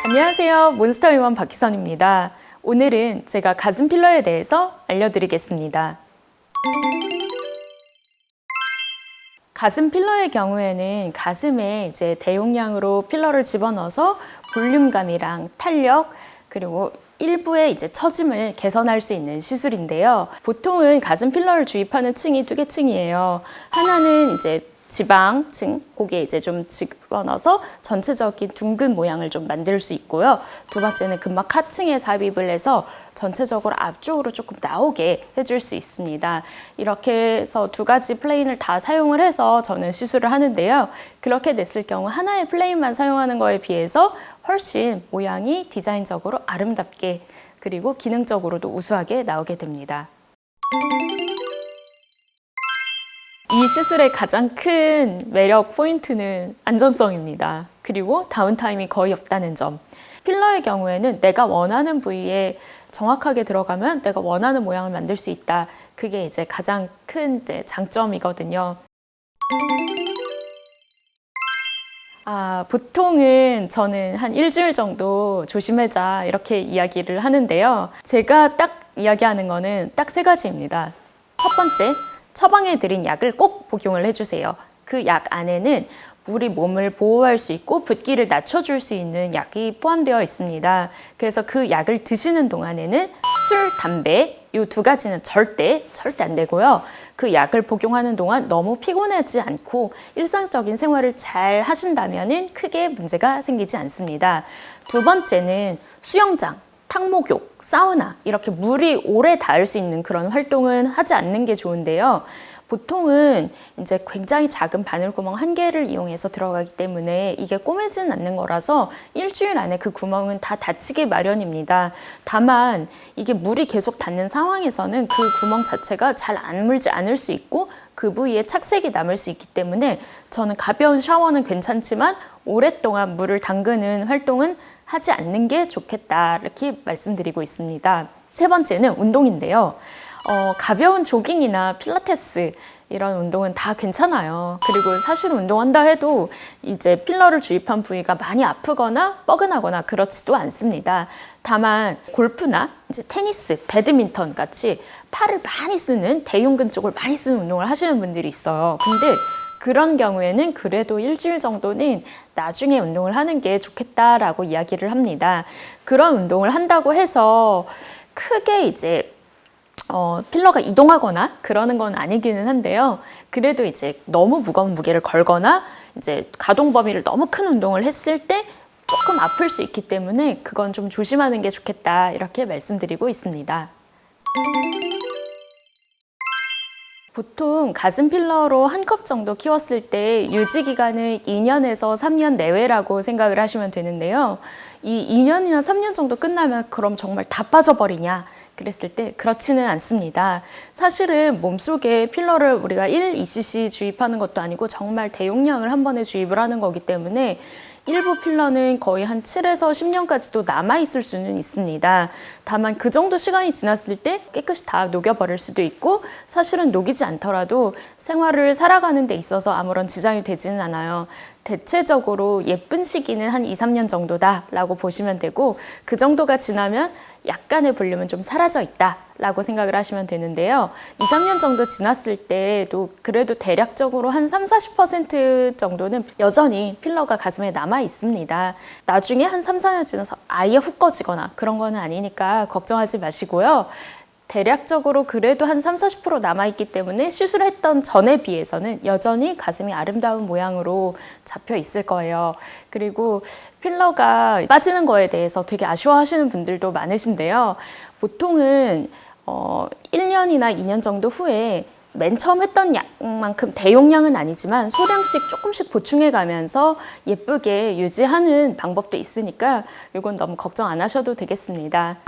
안녕하세요. 몬스터위먼 박희선입니다. 오늘은 제가 가슴 필러에 대해서 알려드리겠습니다. 가슴 필러의 경우에는 가슴에 이제 대용량으로 필러를 집어넣어서 볼륨감이랑 탄력 그리고 일부의 이제 처짐을 개선할 수 있는 시술인데요. 보통은 가슴 필러를 주입하는 층이 두 개 층이에요. 하나는 이제 지방층, 거기에 이제 좀 집어넣어서 전체적인 둥근 모양을 좀 만들 수 있고요. 두 번째는 근막 하층에 삽입을 해서 전체적으로 앞쪽으로 조금 나오게 해줄 수 있습니다. 이렇게 해서 두 가지 플레인을 다 사용을 해서 저는 시술을 하는데요. 그렇게 됐을 경우 하나의 플레인만 사용하는 거에 비해서 훨씬 모양이 디자인적으로 아름답게 그리고 기능적으로도 우수하게 나오게 됩니다. 이 시술의 가장 큰 매력 포인트는 안정성입니다. 그리고 다운타임이 거의 없다는 점. 필러의 경우에는 내가 원하는 부위에 정확하게 들어가면 내가 원하는 모양을 만들 수 있다. 그게 이제 가장 큰 장점이거든요. 보통은 저는 한 일주일 정도 조심하자 이렇게 이야기를 하는데요. 제가 딱 이야기하는 거는 딱 세 가지입니다. 첫 번째, 처방해 드린 약을 꼭 복용을 해주세요. 그 약 안에는 우리 몸을 보호할 수 있고 붓기를 낮춰줄 수 있는 약이 포함되어 있습니다. 그래서 그 약을 드시는 동안에는 술, 담배 이 두 가지는 절대 안 되고요. 그 약을 복용하는 동안 너무 피곤하지 않고 일상적인 생활을 잘 하신다면 크게 문제가 생기지 않습니다. 두 번째는 수영장, 탕목욕, 사우나 이렇게 물이 오래 닿을 수 있는 그런 활동은 하지 않는 게 좋은데요. 보통은 이제 굉장히 작은 바늘구멍 한 개를 이용해서 들어가기 때문에 이게 꼬매지는 않는 거라서 일주일 안에 그 구멍은 다 닫히기 마련입니다. 다만 이게 물이 계속 닿는 상황에서는 그 구멍 자체가 잘 안 물지 않을 수 있고 그 부위에 착색이 남을 수 있기 때문에 저는 가벼운 샤워는 괜찮지만 오랫동안 물을 담그는 활동은 하지 않는 게 좋겠다 이렇게 말씀드리고 있습니다. 세 번째는 운동인데요. 가벼운 조깅이나 필라테스 이런 운동은 다 괜찮아요. 그리고 사실 운동한다 해도 이제 필러를 주입한 부위가 많이 아프거나 뻐근하거나 그렇지도 않습니다. 다만 골프나 이제 테니스, 배드민턴 같이 팔을 많이 쓰는 대흉근 쪽을 많이 쓰는 운동을 하시는 분들이 있어요. 근데 그런 경우에는 그래도 일주일 정도는 나중에 운동을 하는 게 좋겠다라고 이야기를 합니다. 그런 운동을 한다고 해서 크게 이제 필러가 이동하거나 그러는 건 아니기는 한데요. 그래도 이제 너무 무거운 무게를 걸거나 이제 가동 범위를 너무 큰 운동을 했을 때 조금 아플 수 있기 때문에 그건 좀 조심하는 게 좋겠다 이렇게 말씀드리고 있습니다. 보통 가슴 필러로 한 컵 정도 키웠을 때 유지 기간은 2년에서 3년 내외라고 생각을 하시면 되는데요. 이 2년이나 3년 정도 끝나면 그럼 정말 다 빠져버리냐? 그랬을 때 그렇지는 않습니다. 사실은 몸속에 필러를 우리가 1-2cc 주입하는 것도 아니고 정말 대용량을 한 번에 주입을 하는 거기 때문에 일부 필러는 거의 한 7에서 10년까지도 남아있을 수는 있습니다. 다만 그 정도 시간이 지났을 때 깨끗이 다 녹여버릴 수도 있고 사실은 녹이지 않더라도 생활을 살아가는 데 있어서 아무런 지장이 되지는 않아요. 대체적으로 예쁜 시기는 한 2-3년 정도다라고 보시면 되고 그 정도가 지나면 약간의 볼륨은 좀 사라져 있다라고 생각을 하시면 되는데요. 2-3년 정도 지났을 때도 그래도 대략적으로 한 30-40% 정도는 여전히 필러가 가슴에 남아 있습니다. 나중에 한 3-4년 지나서 아예 훅 꺼지거나 그런 거는 아니니까 걱정하지 마시고요. 대략적으로 그래도 한 30-40% 남아있기 때문에 시술했던 전에 비해서는 여전히 가슴이 아름다운 모양으로 잡혀 있을 거예요. 그리고 필러가 빠지는 거에 대해서 되게 아쉬워하시는 분들도 많으신데요. 보통은 1년이나 2년 정도 후에 맨 처음 했던 약만큼 대용량은 아니지만 소량씩 조금씩 보충해 가면서 예쁘게 유지하는 방법도 있으니까 이건 너무 걱정 안 하셔도 되겠습니다.